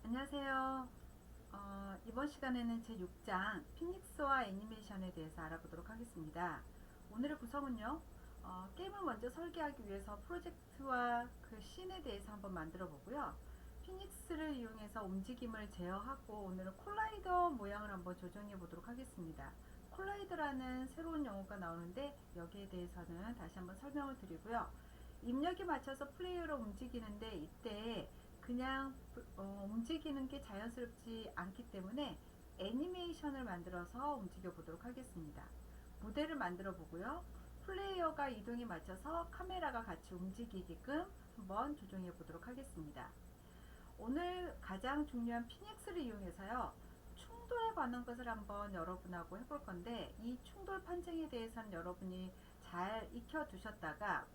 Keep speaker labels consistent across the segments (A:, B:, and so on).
A: 안녕하세요. 이번 시간에는 제6장 피닉스와 애니메이션에 대해서 알아보도록 하겠습니다. 오늘의 구성은요, 게임을 먼저 설계하기 위해서 프로젝트와 그 씬에 대해서 한번 만들어 보고요. 피닉스를 이용해서 움직임을 제어하고 오늘은 콜라이더 모양을 한번 조정해 보도록 하겠습니다. 콜라이더라는 새로운 용어가 나오는데 여기에 대해서는 다시 한번 설명을 드리고요. 입력에 맞춰서 플레이어로 움직이는데 이때 그냥 움직이는 게 자연스럽지 않기 때문에 애니메이션을 만들어서 움직여 보도록 하겠습니다. 무대를 만들어 보고요. 플레이어가 이동에 맞춰서 카메라가 같이 움직이게끔 한번 조정해 보도록 하겠습니다. 오늘 가장 중요한 피닉스를 이용해서요. 충돌에 관한 것을 한번 여러분하고 해볼 건데 이 충돌 판정에 대해서는 여러분이 잘 익혀 두셨다가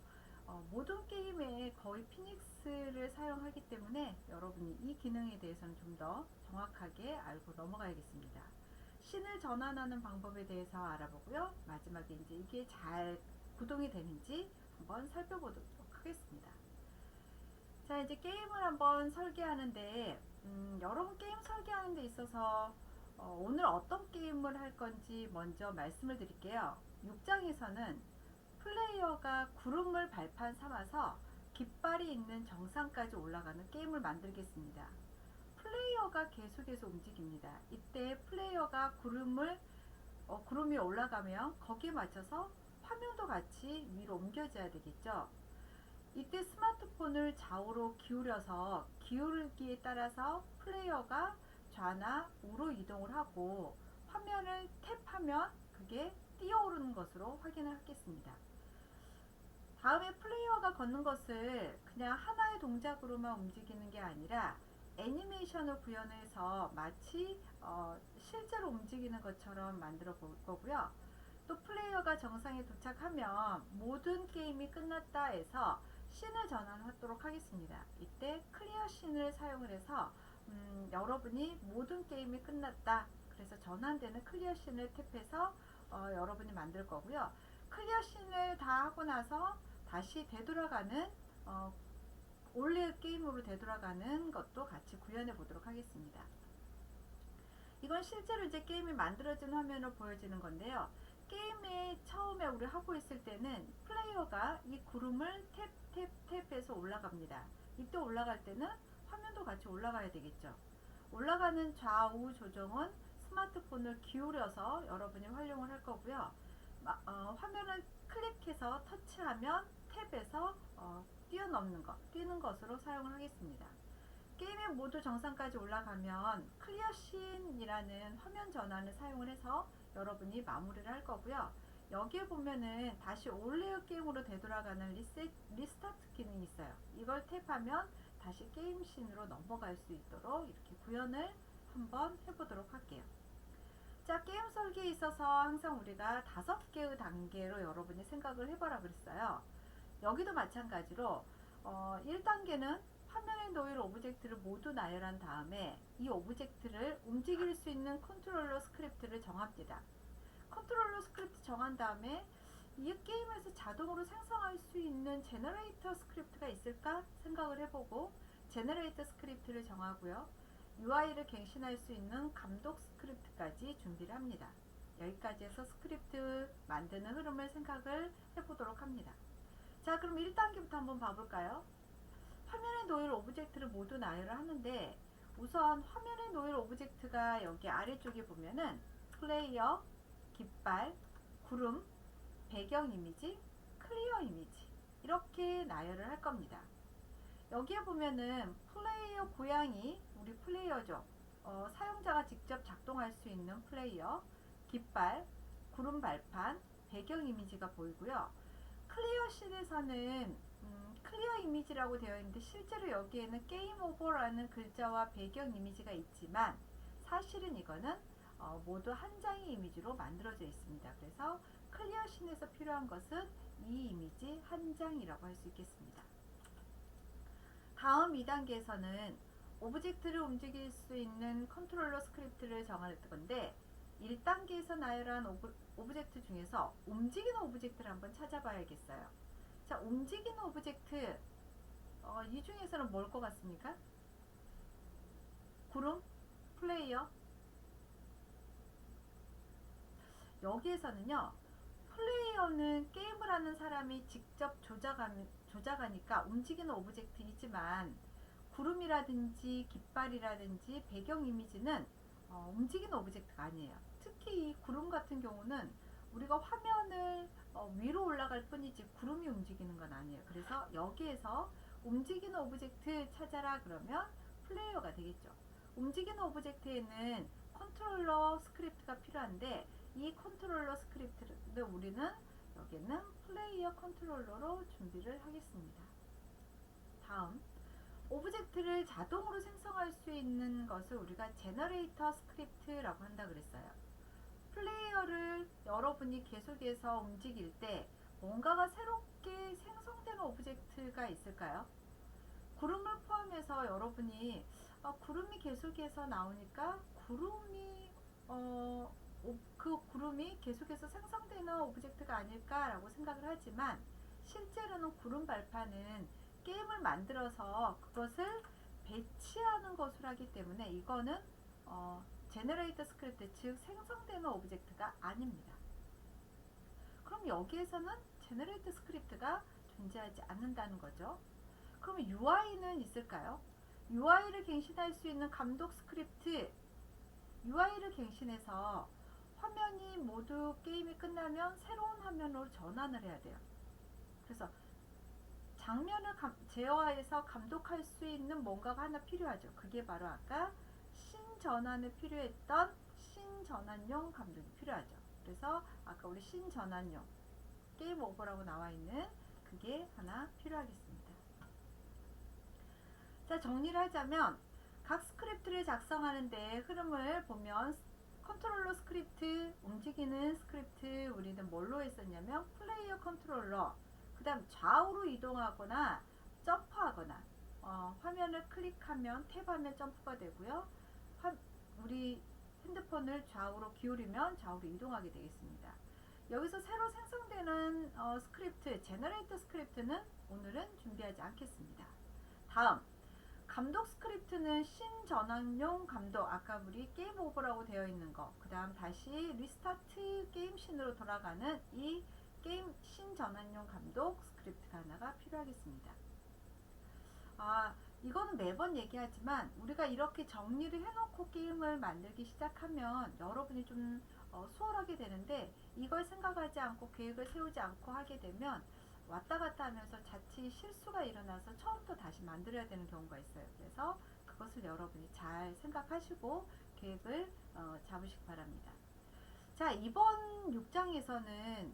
A: 모든 게임에 거의 피닉스를 사용하기 때문에 여러분이 이 기능에 대해서는 좀 더 정확하게 알고 넘어가야겠습니다. 씬을 전환하는 방법에 대해서 알아보고요. 마지막에 이제 이게 잘 구동이 되는지 한번 살펴보도록 하겠습니다. 자, 이제 게임을 한번 설계하는데 여러분 게임 설계하는 데 있어서 오늘 어떤 게임을 할 건지 먼저 말씀을 드릴게요. 6장에서는 플레이어가 구름을 발판 삼아서 깃발이 있는 정상까지 올라가는 게임을 만들겠습니다. 플레이어가 계속해서 움직입니다. 이때 플레이어가 구름이 올라가면 거기에 맞춰서 화면도 같이 위로 옮겨져야 되겠죠. 이때 스마트폰을 좌우로 기울여서 기울기에 따라서 플레이어가 좌나 우로 이동을 하고 화면을 탭하면 그게 뛰어오르는 것으로 확인을 하겠습니다. 다음에 플레이어가 걷는 것을 그냥 하나의 동작으로만 움직이는 게 아니라 애니메이션을 구현해서 마치 실제로 움직이는 것처럼 만들어 볼 거고요. 또 플레이어가 정상에 도착하면 모든 게임이 끝났다 해서 씬을 전환하도록 하겠습니다. 이때 클리어 씬을 사용을 해서 여러분이 모든 게임이 끝났다 그래서 전환되는 클리어 씬을 탭해서 여러분이 만들 거고요. 클리어 씬을 다 하고 나서 다시 되돌아가는 원래 게임으로 되돌아가는 것도 같이 구현해 보도록 하겠습니다. 이건 실제로 이제 게임이 만들어진 화면으로 보여지는 건데요. 게임에 처음에 우리 하고 있을 때는 플레이어가 이 구름을 탭해서 올라갑니다. 이때 올라갈 때는 화면도 같이 올라가야 되겠죠. 올라가는 좌우 조정은 스마트폰을 기울여서 여러분이 활용을 할 거고요. 화면을 클릭해서 터치하면 탭에서 뛰는 것으로 사용을 하겠습니다. 게임의 모두 정상까지 올라가면 클리어 씬이라는 화면 전환을 사용을 해서 여러분이 마무리를 할 거고요. 여기에 보면은 다시 올레어 게임으로 되돌아가는 리스타트 기능이 있어요. 이걸 탭하면 다시 게임 씬으로 넘어갈 수 있도록 이렇게 구현을 한번 해보도록 할게요. 자, 게임 설계에 있어서 항상 우리가 5개의 단계로 여러분이 생각을 해보라 그랬어요. 여기도 마찬가지로 1단계는 화면에 놓일 오브젝트를 모두 나열한 다음에 이 오브젝트를 움직일 수 있는 컨트롤러 스크립트를 정합니다. 컨트롤러 스크립트 정한 다음에 이 게임에서 자동으로 생성할 수 있는 제너레이터 스크립트가 있을까 생각을 해보고 제너레이터 스크립트를 정하고요. UI를 갱신할 수 있는 감독 스크립트까지 준비를 합니다. 여기까지 해서 스크립트 만드는 흐름을 생각을 해보도록 합니다. 자, 그럼 1단계부터 한번 봐볼까요? 화면에 놓일 오브젝트를 모두 나열을 하는데 우선 화면에 놓일 오브젝트가 여기 아래쪽에 보면은 플레이어, 깃발, 구름, 배경 이미지, 클리어 이미지 이렇게 나열을 할 겁니다. 여기에 보면은 플레이어 고양이 우리 플레이어죠. 사용자가 직접 작동할 수 있는 플레이어, 깃발, 구름 발판, 배경 이미지가 보이고요. 클리어 씬에서는 클리어 이미지라고 되어 있는데 실제로 여기에는 게임 오버라는 글자와 배경 이미지가 있지만 사실은 이거는 모두 한 장의 이미지로 만들어져 있습니다. 그래서 클리어 씬에서 필요한 것은 이 이미지 한 장이라고 할 수 있겠습니다. 다음 2단계에서는 오브젝트를 움직일 수 있는 컨트롤러 스크립트를 정할 건데 1단계에서 나열한 오브젝트 중에서 움직이는 오브젝트를 한번 찾아봐야겠어요. 자, 움직이는 오브젝트 이 중에서는 뭘 것 같습니까? 구름, 플레이어. 여기에서는요, 플레이어는 게임을 하는 사람이 직접 조작하니까 움직이는 오브젝트이지만, 구름이라든지 깃발이라든지 배경 이미지는 움직이는 오브젝트가 아니에요. 특히 이 구름 같은 경우는 우리가 화면을 위로 올라갈 뿐이지 구름이 움직이는 건 아니에요. 그래서 여기에서 움직이는 오브젝트 찾아라 그러면 플레이어가 되겠죠. 움직이는 오브젝트에는 컨트롤러 스크립트가 필요한데, 이 컨트롤러 스크립트를 우리는 여기는 플레이어 컨트롤러로 준비를 하겠습니다. 다음, 오브젝트를 자동으로 생성할 수 있는 것을 우리가 제너레이터 스크립트라고 한다 그랬어요. 플레이어를 여러분이 계속해서 움직일 때 뭔가가 새롭게 생성되는 오브젝트가 있을까요? 구름을 포함해서 여러분이 구름이 계속해서 나오니까 그 구름이 계속해서 생성되는 오브젝트가 아닐까라고 생각을 하지만, 실제로는 구름 발판은 게임을 만들어서 그것을 배치하는 것으로 하기 때문에 이거는 제너레이터 스크립트, 즉 생성되는 오브젝트가 아닙니다. 그럼 여기에서는 제너레이터 스크립트가 존재하지 않는다는 거죠. 그럼 UI는 있을까요? UI를 갱신할 수 있는 감독 스크립트, UI를 갱신해서 화면이 모두 게임이 끝나면 새로운 화면으로 전환을 해야 돼요. 그래서 장면을 제어해서 감독할 수 있는 뭔가가 하나 필요하죠. 그게 바로 아까 신전환에 필요했던 신전환용 감독이 필요하죠. 그래서 아까 우리 신전환용 게임 오버라고 나와 있는 그게 하나 필요하겠습니다. 자, 정리를 하자면 각 스크립트를 작성하는데 흐름을 보면 컨트롤러 스크립트, 움직이는 스크립트 우리는 뭘로 했었냐면 플레이어 컨트롤러, 그 다음 좌우로 이동하거나 점프하거나 화면을 클릭하면 탭하면 점프가 되고요. 우리 핸드폰을 좌우로 기울이면 좌우로 이동하게 되겠습니다. 여기서 새로 생성되는 스크립트, 제너레이터 스크립트는 오늘은 준비하지 않겠습니다. 다음, 감독 스크립트는 신전환용 감독, 아까 우리 게임 오버라고 되어 있는 거, 그 다음 다시 리스타트 게임 씬으로 돌아가는 이 게임 신전환용 감독 스크립트가 하나가 필요하겠습니다. 이거는 매번 얘기하지만 우리가 이렇게 정리를 해놓고 게임을 만들기 시작하면 여러분이 좀 수월하게 되는데, 이걸 생각하지 않고 계획을 세우지 않고 하게 되면 왔다 갔다 하면서 자칫 실수가 일어나서 처음부터 다시 만들어야 되는 경우가 있어요. 그래서 그것을 여러분이 잘 생각하시고 계획을 잡으시기 바랍니다. 자, 이번 6장에서는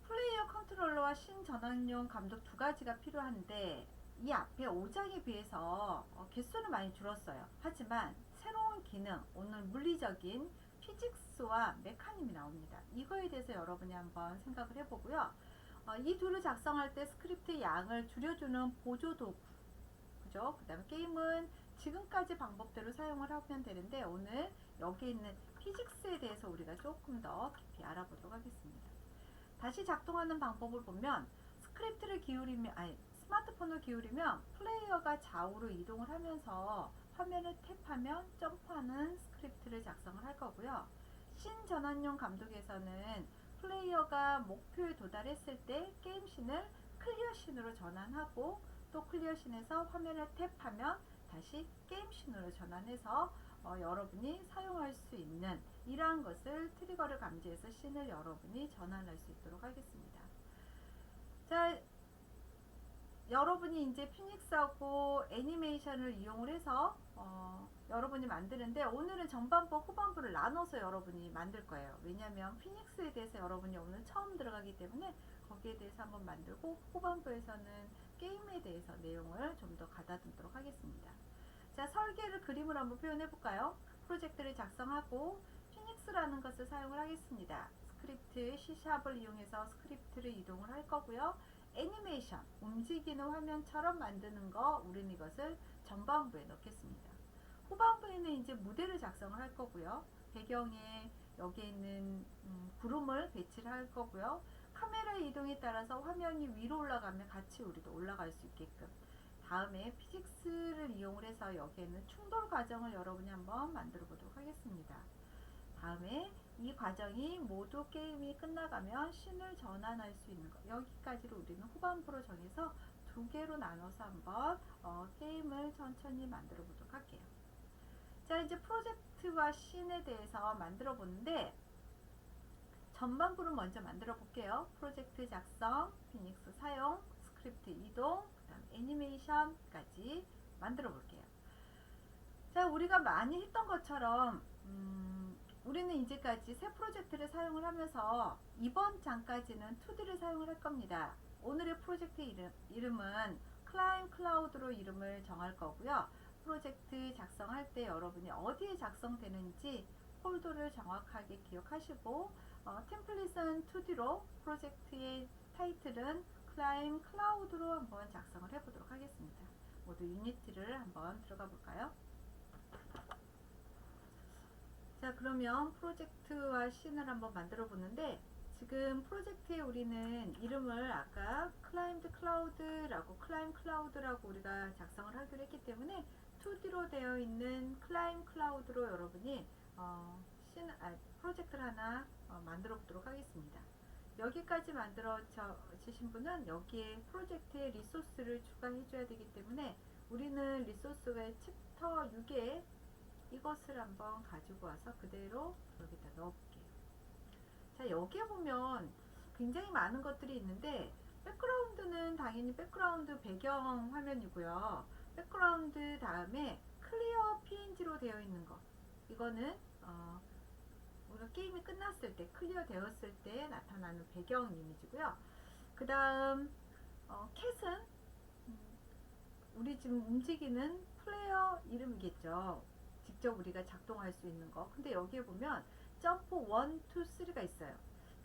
A: 플레이어 컨트롤러와 신전환용 감독 두 가지가 필요한데, 이 앞에 5장에 비해서 개수는 많이 줄었어요. 하지만 새로운 기능, 오늘 물리적인 피직스와 메카님이 나옵니다. 이거에 대해서 여러분이 한번 생각을 해보고요. 이 둘을 작성할 때 스크립트 양을 줄여주는 보조도구, 그죠? 그 다음에 게임은 지금까지 방법대로 사용을 하면 되는데, 오늘 여기 있는 피직스에 대해서 우리가 조금 더 깊이 알아보도록 하겠습니다. 다시 작동하는 방법을 보면 스마트폰을 기울이면 플레이어가 좌우로 이동을 하면서 화면을 탭하면 점프하는 스크립트를 작성을 할 거고요. 신전환용 감독에서는 플레이어가 목표에 도달했을 때 게임씬을 클리어씬으로 전환하고, 또 클리어씬에서 화면을 탭하면 다시 게임씬으로 전환해서 여러분이 사용할 수 있는 이러한 것을 트리거를 감지해서 씬을 여러분이 전환할 수 있도록 하겠습니다. 자, 여러분이 이제 피닉스하고 애니메이션을 이용을 해서 여러분이 만드는데, 오늘은 전반부 후반부를 나눠서 여러분이 만들 거예요. 왜냐하면 피닉스에 대해서 여러분이 오늘 처음 들어가기 때문에 거기에 대해서 한번 만들고, 후반부에서는 게임에 대해서 내용을 좀 더 가다듬도록 하겠습니다. 자, 설계를 그림으로 한번 표현해 볼까요? 프로젝트를 작성하고 피닉스라는 것을 사용을 하겠습니다. 스크립트 C샵을 이용해서 스크립트를 이동을 할 거고요. 애니메이션, 움직이는 화면처럼 만드는 거, 우리는 이것을 전반부에 넣겠습니다. 후반부에는 이제 무대를 작성을 할 거고요. 배경에 여기에 있는 구름을 배치를 할 거고요. 카메라 이동에 따라서 화면이 위로 올라가면 같이 우리도 올라갈 수 있게끔 다음에 피직스를 이용을 해서 여기에는 충돌 과정을 여러분이 한번 만들어 보도록 하겠습니다. 다음에 이 과정이 모두 게임이 끝나가면 씬을 전환할 수 있는 것, 여기까지를 우리는 후반부로 정해서 두 개로 나눠서 한번 게임을 천천히 만들어 보도록 할게요. 자, 이제 프로젝트와 씬에 대해서 만들어 보는데 전반부를 먼저 만들어 볼게요. 프로젝트 작성, 피닉스 사용, 스크립트 이동, 그다음 애니메이션까지 만들어 볼게요. 자, 우리가 많이 했던 것처럼 우리는 이제까지 새 프로젝트를 사용을 하면서 이번 장까지는 2D를 사용을 할 겁니다. 오늘의 프로젝트 이름은 클라임 클라우드로 이름을 정할 거고요. 프로젝트 작성할 때 여러분이 어디에 작성되는지 폴더를 정확하게 기억하시고 템플릿은 2D로 프로젝트의 타이틀은 클라임 클라우드로 한번 작성을 해보도록 하겠습니다. 모두 유니티를 한번 들어가 볼까요? 자, 그러면 프로젝트와 씬을 한번 만들어 보는데 지금 프로젝트에 우리는 이름을 아까 클라임드 클라우드라고 클라임 클라우드라고 우리가 작성을 하기로 했기 때문에 2D로 되어 있는 클라임 클라우드로 여러분이 프로젝트를 하나 만들어 보도록 하겠습니다. 여기까지 만들어 주신 분은 여기에 프로젝트에 리소스를 추가해 줘야 되기 때문에 우리는 리소스가 챕터 6에 이것을 한번 가지고 와서 그대로 여기다 넣어볼게요. 자, 여기에 보면 굉장히 많은 것들이 있는데 백그라운드는 당연히 백그라운드 배경 화면이고요. 백그라운드 다음에 클리어 PNG로 되어 있는 것, 이거는 우리가 게임이 끝났을 때 클리어 되었을 때 나타나는 배경 이미지고요. 그 다음 캣은 우리 지금 움직이는 플레이어 이름이겠죠. 직접 우리가 작동할 수 있는 거. 근데 여기에 보면 점프 1, 2, 3가 있어요.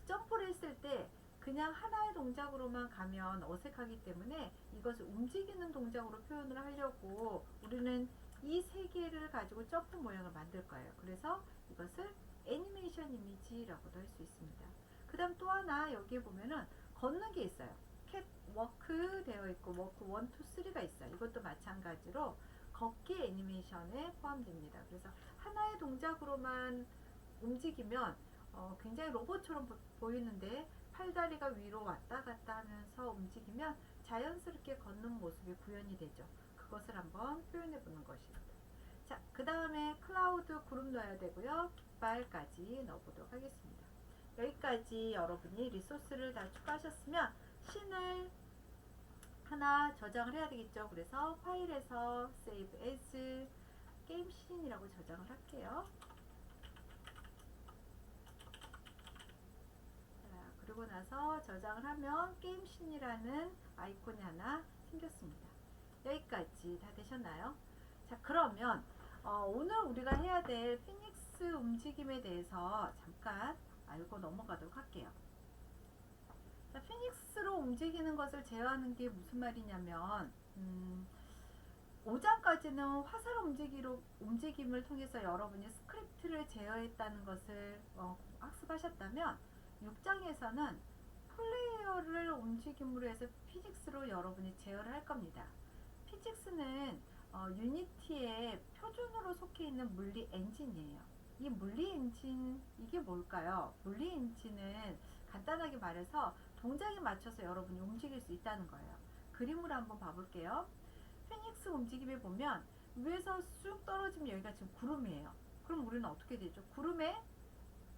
A: 점프를 했을 때 그냥 하나의 동작으로만 가면 어색하기 때문에 이것을 움직이는 동작으로 표현을 하려고 우리는 이 세 개를 가지고 점프 모양을 만들 거예요. 그래서 이것을 애니메이션 이미지라고도 할 수 있습니다. 그 다음 또 하나 여기에 보면은 걷는 게 있어요. 캣 워크 되어 있고 워크 1, 2, 3가 있어요. 이것도 마찬가지로 걷기 애니메이션에 포함됩니다. 그래서 하나의 동작으로만 움직이면 굉장히 로봇처럼 보이는데 팔다리가 위로 왔다 갔다 하면서 움직이면 자연스럽게 걷는 모습이 구현이 되죠. 그것을 한번 표현해 보는 것입니다. 자, 그 다음에 클라우드 그룹 넣어야 되고요. 깃발까지 넣어보도록 하겠습니다. 여기까지 여러분이 리소스를 다 추가하셨으면 씬을 하나 저장을 해야 되겠죠. 그래서 파일에서 Save as 게임 씬이라고 저장을 할게요. 자, 그리고 나서 저장을 하면 게임 씬이라는 아이콘이 하나 생겼습니다. 여기까지 다 되셨나요? 자, 그러면 오늘 우리가 해야 될 피닉스 움직임에 대해서 잠깐 알고 넘어가도록 할게요. 자, 피닉스로 움직이는 것을 제어하는 게 무슨 말이냐면 5장까지는 화살 움직임을 통해서 여러분이 스크립트를 제어했다는 것을 학습하셨다면 6장에서는 플레이어를 움직임으로 해서 피직스로 여러분이 제어를 할 겁니다. 피직스는 유니티의 표준으로 속해 있는 물리 엔진이에요. 이 물리 엔진, 이게 뭘까요? 물리 엔진은 간단하게 말해서 동작에 맞춰서 여러분이 움직일 수 있다는 거예요. 그림으로 한번 봐볼게요. 피닉스 움직임에 보면 위에서 쑥 떨어지면 여기가 지금 구름이에요. 그럼 우리는 어떻게 되죠? 구름에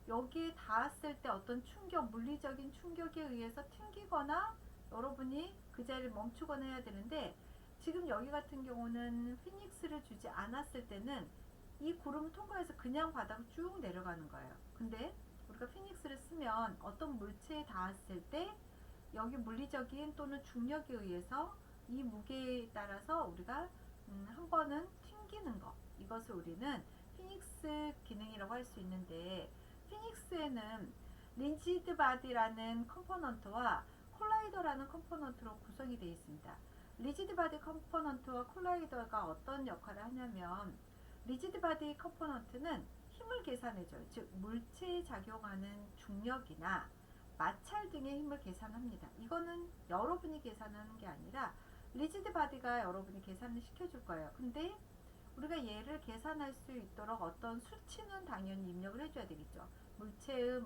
A: 여기에 닿았을 때 어떤 충격, 물리적인 충격에 의해서 튕기거나 여러분이 그 자리를 멈추거나 해야 되는데 지금 여기 같은 경우는 피닉스를 주지 않았을 때는 이 구름을 통과해서 그냥 바닥 쭉 내려가는 거예요. 근데 우리가 피닉스를 쓰면 어떤 물체에 닿았을 때 여기 물리적인 또는 중력에 의해서 이 무게에 따라서 우리가 한 번은 튕기는 것, 이것을 우리는 피닉스 기능이라고 할 수 있는데 피닉스에는 리지드 바디라는 컴포넌트와 콜라이더라는 컴포넌트로 구성이 되어 있습니다. 리지드 바디 컴포넌트와 콜라이더가 어떤 역할을 하냐면 리지드 바디 컴포넌트는 힘을 계산해줘요. 즉 물체에 작용하는 중력이나 마찰 등의 힘을 계산합니다. 이거는 여러분이 계산하는 게 아니라 리지드 바디가 여러분이 계산을 시켜줄 거예요. 근데 우리가 얘를 계산할 수 있도록 어떤 수치는 당연히 입력을 해줘야 되겠죠. 물체의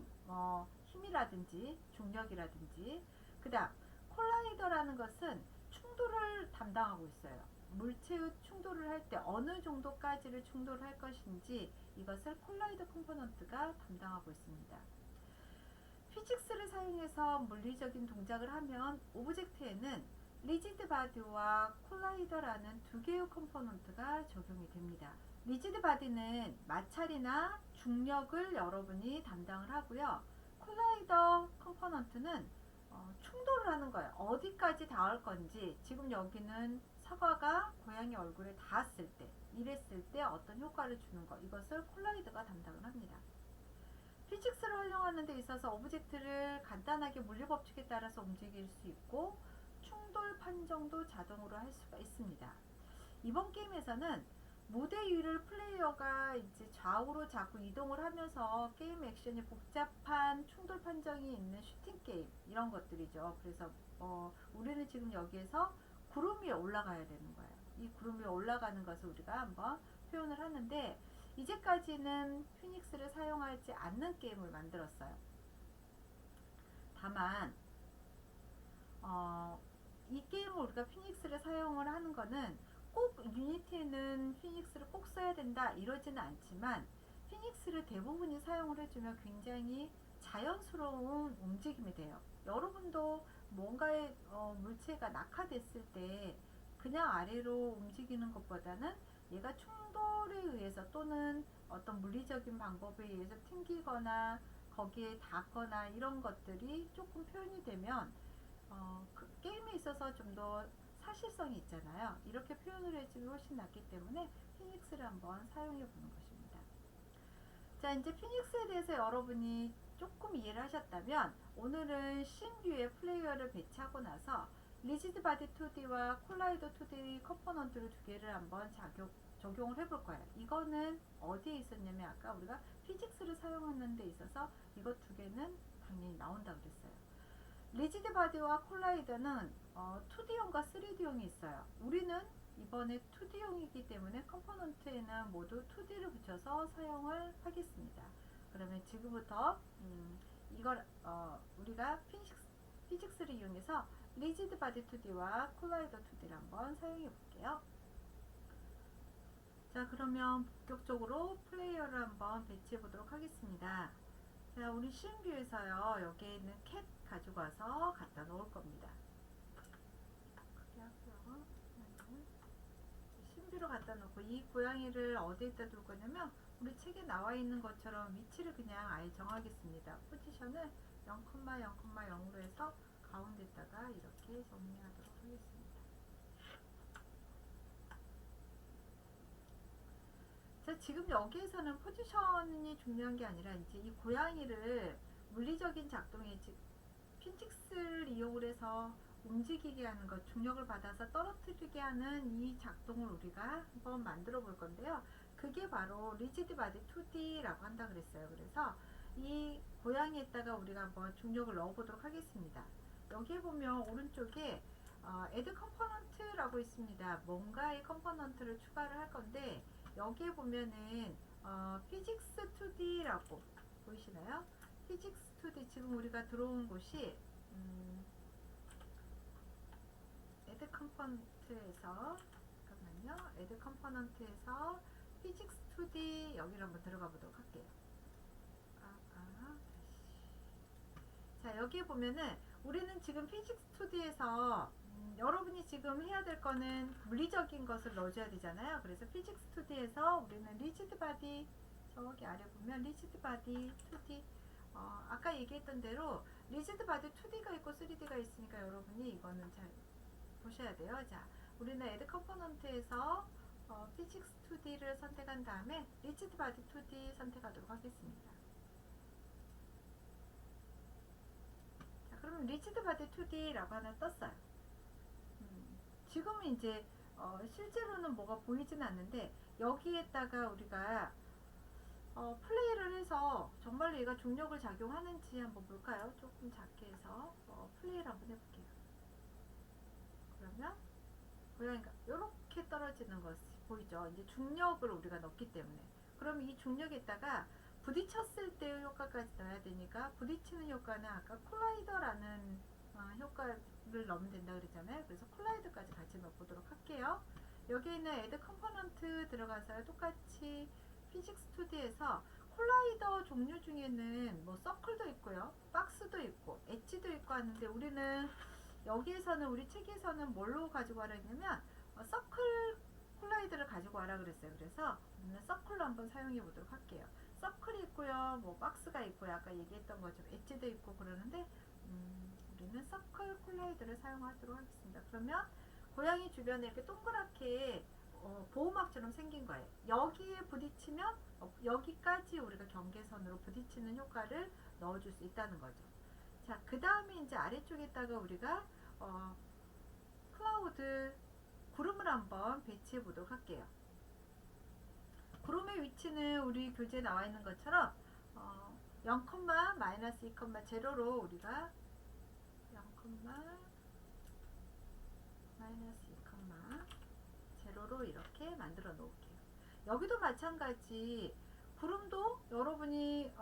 A: 힘이라든지 중력이라든지. 그 다음 콜라이더라는 것은 충돌을 담당하고 있어요. 물체의 충돌을 할 때 어느 정도까지를 충돌할 것인지 이것을 콜라이더 컴포넌트가 담당하고 있습니다. 피직스를 사용해서 물리적인 동작을 하면 오브젝트에는 리지드 바디와 콜라이더라는 두 개의 컴포넌트가 적용이 됩니다. 리지드 바디는 마찰이나 중력을 여러분이 담당을 하고요. 콜라이더 컴포넌트는 충돌을 하는 거예요. 어디까지 닿을 건지. 지금 여기는 사과가 고양이 얼굴에 닿았을 때, 이랬을 때 어떤 효과를 주는 거, 이것을 콜라이더가 담당을 합니다. 피직스를 활용하는 데 있어서 오브젝트를 간단하게 물리법칙에 따라서 움직일 수 있고 충돌 판정도 자동으로 할 수가 있습니다. 이번 게임에서는 무대 위를 플레이어가 이제 좌우로 자꾸 이동을 하면서 게임 액션이 복잡한 충돌 판정이 있는 슈팅 게임 이런 것들이죠. 그래서 우리는 지금 여기에서 구름 위에 올라가야 되는 거예요. 이 구름 위에 올라가는 것을 우리가 한번 표현을 하는데 이제까지는 피닉스를 사용하지 않는 게임을 만들었어요. 다만 이 게임을 우리가 피닉스를 사용을 하는 거는 꼭 유니티에는 피닉스를 꼭 써야 된다 이러지는 않지만 피닉스를 대부분이 사용을 해주면 굉장히 자연스러운 움직임이 돼요. 여러분도 뭔가의 물체가 낙하됐을 때 그냥 아래로 움직이는 것보다는 얘가 충돌에 의해서 또는 어떤 물리적인 방법에 의해서 튕기거나 거기에 닿거나 이런 것들이 조금 표현이 되면 그 게임에 있어서 좀 더 사실성이 있잖아요. 이렇게 표현을 해주면 훨씬 낫기 때문에 피닉스를 한번 사용해 보는 것입니다. 자, 이제 피닉스에 대해서 여러분이 조금 이해를 하셨다면 오늘은 신뷰에 플레이어를 배치하고 나서 리지드 바디 2D와 콜라이더 2D 컴포넌트를 두 개를 한번 적용을 해볼 거예요. 이거는 어디에 있었냐면 아까 우리가 피직스를 사용하는 데 있어서 이것 두 개는 당연히 나온다고 그랬어요. 리지드 바디와 콜라이더는 2D용과 3D용이 있어요. 우리는 이번에 2D용이기 때문에 컴포넌트에는 모두 2D를 붙여서 사용을 하겠습니다. 그러면 지금부터 이걸 우리가 피직스를 이용해서 리지드 바디 2D와 콜라이더 2D를 한번 사용해 볼게요. 자, 그러면 본격적으로 플레이어를 한번 배치해 보도록 하겠습니다. 자, 우리 신뷰에서요, 여기에 있는 캣 가지고 와서 갖다 놓을 겁니다. 크게 하고요. 신뷰로 갖다 놓고 이 고양이를 어디에다 둘 거냐면 우리 책에 나와 있는 것처럼 위치를 그냥 아예 정하겠습니다. 포지션을 0,0,0으로 해서 가운데다가 이렇게 정리하도록 하겠습니다. 자, 지금 여기에서는 포지션이 중요한 게 아니라 이제 이 고양이를 물리적인 작동에 피직스를 이용을 해서 움직이게 하는 것, 중력을 받아서 떨어뜨리게 하는 이 작동을 우리가 한번 만들어 볼 건데요. 그게 바로 리지드 바디 2D라고 한다 그랬어요. 그래서 이 고양이에다가 우리가 한번 중력을 넣어 보도록 하겠습니다. 여기에 보면 오른쪽에 add component라고 있습니다. 뭔가의 컴포넌트를 추가를 할 건데 여기에 보면은 physics 2D라고 보이시나요? physics 2D 지금 우리가 들어온 곳이 add component에서 잠깐만요. add component에서 physics 2D 여기를 한번 들어가 보도록 할게요. 자, 여기에 보면은 우리는 지금 physics 2D에서 여러분이 지금 해야 될 거는 물리적인 것을 넣어줘야 되잖아요. 그래서 physics 2D에서 우리는 rigid body 저기 아래 보면 rigid body 2D 아까 얘기했던 대로 rigid body 2D가 있고 3D가 있으니까 여러분이 이거는 잘 보셔야 돼요. 자, 우리는 add component에서 physics 2D를 선택한 다음에 rigid body 2D 선택하도록 하겠습니다. 자, 그러면 rigid body 2D라고 하나 떴어요. 지금은 이제 실제로는 뭐가 보이진 않는데 여기에다가 우리가 플레이를 해서 정말로 얘가 중력을 작용하는지 한번 볼까요? 조금 작게 해서 플레이를 한번 해볼게요. 그러면 고양이가 이렇게 떨어지는 것이 보이죠. 이제 중력을 우리가 넣기 때문에. 그럼 이 중력에다가 부딪혔을 때의 효과까지 넣어야 되니까, 부딪히는 효과는 아까 콜라이더라는 효과를 넣으면 된다 그랬잖아요. 그래서 콜라이더까지 같이 넣어보도록 할게요. 여기 있는 add component 들어가서 똑같이 피직스 2D에서 콜라이더 종류 중에는 뭐 서클도 있고요, 박스도 있고 엣지도 있고 하는데, 우리는 여기에서는, 우리 책에서는 뭘로 가지고 와라 했냐면 서클 콜라이더를 가지고 와라 그랬어요. 그래서 우리는 서클로 한번 사용해 보도록 할게요. 서클이 있고요, 뭐 박스가 있고요, 아까 얘기했던 것처럼 엣지도 있고 그러는데, 우리는 서클 콜라이더를 사용하도록 하겠습니다. 그러면 고양이 주변에 이렇게 동그랗게 보호막처럼 생긴 거예요. 여기에 부딪히면 여기까지 우리가 경계선으로 부딪히는 효과를 넣어줄 수 있다는 거죠. 자, 그 다음에 이제 아래쪽에다가 우리가 클라우드 구름을 한번 배치해 보도록 할게요. 구름의 위치는 우리 교재에 나와 있는 것처럼 0, 마이너스 2, 0로 우리가 0, 마이너스 2, 0로 이렇게 만들어 놓을게요. 여기도 마찬가지, 구름도 여러분이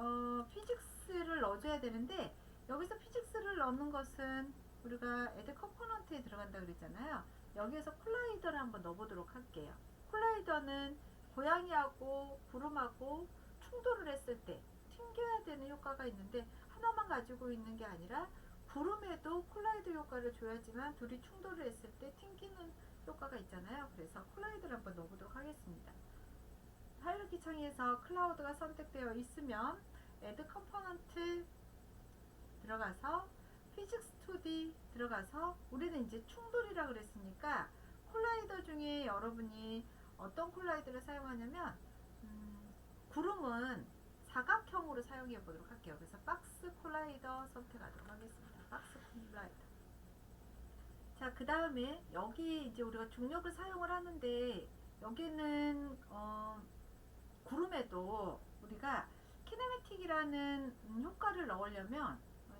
A: 피직스를 넣어줘야 되는데, 여기서 피직스를 넣는 것은 우리가 애드 컴포넌트에 들어간다 그랬잖아요. 여기에서 콜라이더를 한번 넣어보도록 할게요. 콜라이더는 고양이하고 구름하고 충돌을 했을 때 튕겨야 되는 효과가 있는데, 하나만 가지고 있는 게 아니라 구름에도 콜라이더 효과를 줘야지만 둘이 충돌을 했을 때 튕기는 효과가 있잖아요. 그래서 콜라이더를 한번 넣어보도록 하겠습니다. 하이라키 창에서 클라우드가 선택되어 있으면 Add Component 들어가서 Physics 2D 들어가서, 우리는 이제 충돌이라 그랬으니까 콜라이더 중에 여러분이 어떤 콜라이더를 사용하냐면, 구름은 사각형으로 사용해 보도록 할게요. 그래서 박스 콜라이더 선택하도록 하겠습니다. 박스 콜라이더. 자, 그 다음에 여기 이제 우리가 중력을 사용을 하는데, 여기는 구름에도 우리가 키네매틱이라는 효과를 넣으려면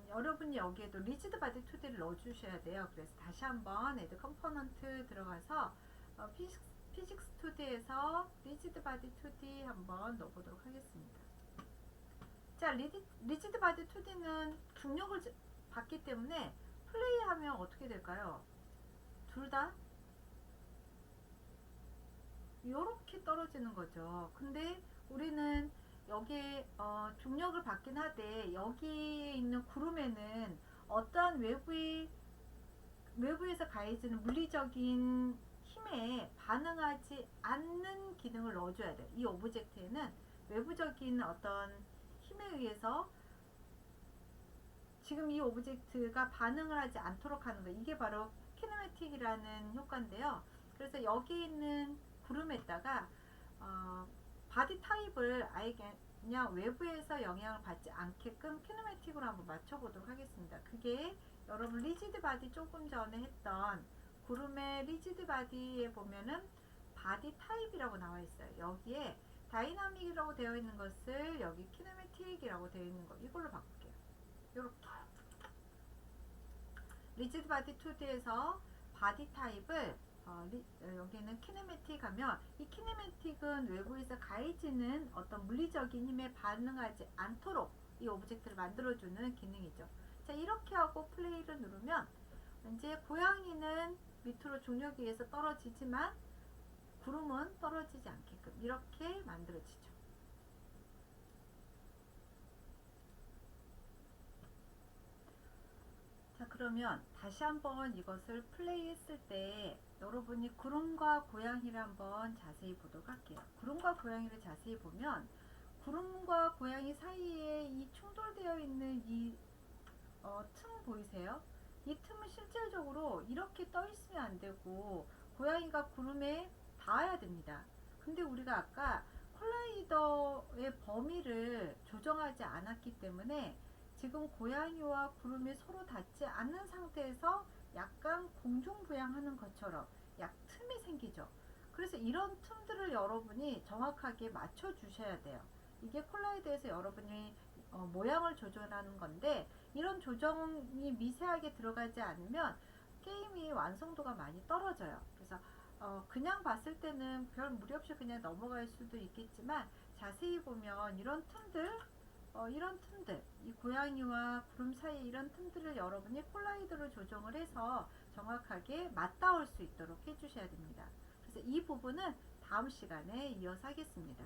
A: 여러분이 여기에도 리지드 바디 2D를 넣어 주셔야 돼요. 그래서 다시 한번 애드 컴포넌트 들어가서 피직스 2D에서 리지드 바디 2D 한번 넣어보도록 하겠습니다. 자, 리지드 바디 2D는 중력을 받기 때문에 플레이하면 어떻게 될까요? 둘 다 이렇게 떨어지는 거죠. 근데 우리는 여기에 중력을 받긴 하되, 여기에 있는 구름에는 어떠한 외부에서 가해지는 물리적인 힘에 반응하지 않는 기능을 넣어줘야 돼요. 이 오브젝트에는 외부적인 어떤 힘에 의해서 지금 이 오브젝트가 반응을 하지 않도록 하는 거, 이게 바로 키네매틱이라는 효과인데요. 그래서 여기 있는 구름에다가 바디 타입을 아예 그냥 외부에서 영향을 받지 않게끔 키네매틱으로 한번 맞춰보도록 하겠습니다. 그게 여러분 리지드 바디 조금 전에 했던 구름의 리지드 바디에 보면은 바디 타입이라고 나와 있어요. 여기에 다이나믹이라고 되어 있는 것을 여기 키네매틱이라고 되어 있는 거, 이걸로 바꿀게요. 이렇게 리지드 바디 2D에서 바디 타입을 여기는 키네매틱 하면, 이 키네매틱은 외부에서 가해지는 어떤 물리적인 힘에 반응하지 않도록 이 오브젝트를 만들어주는 기능이죠. 자, 이렇게 하고 플레이를 누르면 이제 고양이는 밑으로 중력에 의해서 떨어지지만 구름은 떨어지지 않게끔 이렇게 만들어지죠. 자, 그러면 다시 한번 이것을 플레이 했을 때 여러분이 구름과 고양이를 한번 자세히 보도록 할게요. 구름과 고양이를 자세히 보면, 구름과 고양이 사이에 이 충돌되어 있는 이 틈 보이세요? 이 틈은 실질적으로 이렇게 떠 있으면 안 되고 고양이가 구름에 닿아야 됩니다. 근데 우리가 아까 콜라이더의 범위를 조정하지 않았기 때문에 지금 고양이와 구름이 서로 닿지 않는 상태에서 약간 공중부양하는 것처럼 약 틈이 생기죠. 그래서 이런 틈들을 여러분이 정확하게 맞춰 주셔야 돼요. 이게 콜라이더에서 여러분이 모양을 조절하는 건데, 이런 조정이 미세하게 들어가지 않으면 게임이 완성도가 많이 떨어져요. 그래서 그냥 봤을 때는 별 무리 없이 그냥 넘어갈 수도 있겠지만 자세히 보면 이런 틈들, 이 고양이와 구름 사이 이런 틈들을 여러분이 콜라이드로 조정을 해서 정확하게 맞닿을 수 있도록 해주셔야 됩니다. 그래서 이 부분은 다음 시간에 이어서 하겠습니다.